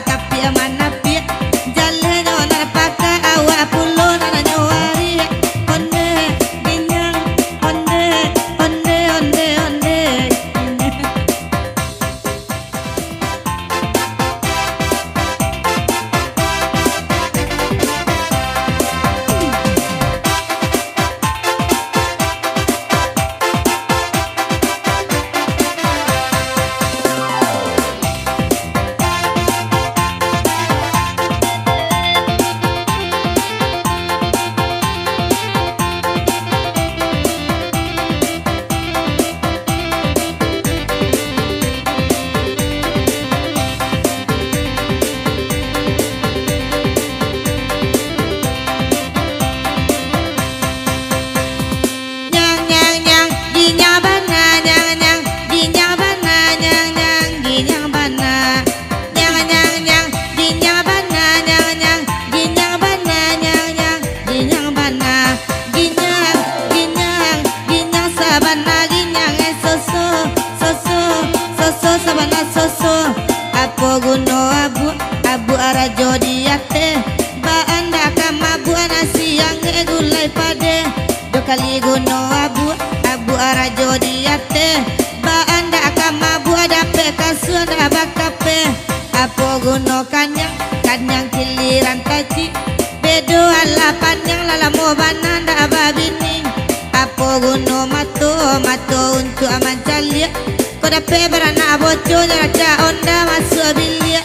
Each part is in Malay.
tapi manapi jalannya nana pakai awak pulo nana nyawari onde ginyang onde onde onde onde Guno abu abu arajo diate ba anda kama bu nasi yang gulai pade do kali guno abu abu arajo diate ba anda kama bu dape kasun abakape apo guno kanyang kanyang kiliran taci bedo ala panjang lalamo bananda ababini apo guno mato mato untuk aman calia koda pebarana boco raja onda masuk bilia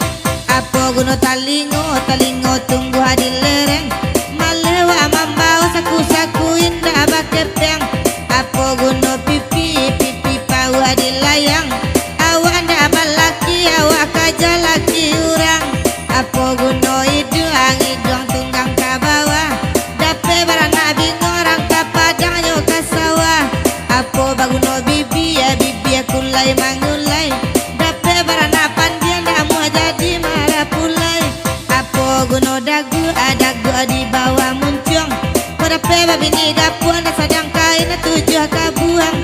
apa guno talingo talingo tunggu hadi lereng malewa mambau saku saku indah bakepeng apa guno pipi pipi pau hadi layang awak anda balaki awak kaja laki urang apa guno iduang iduang tunggang ka bawah dape barana bingung orang kapadang nyo kasawa apa baguno bibi ya bibi kulai mangulai dape barana pandian damu jadi marah pulai apa guno dagu adagu di bawah muncung pada pe babini dapuan sadang kain tujuh kabuang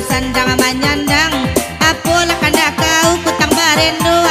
sandang manyandang apola kanda kau kutang barendo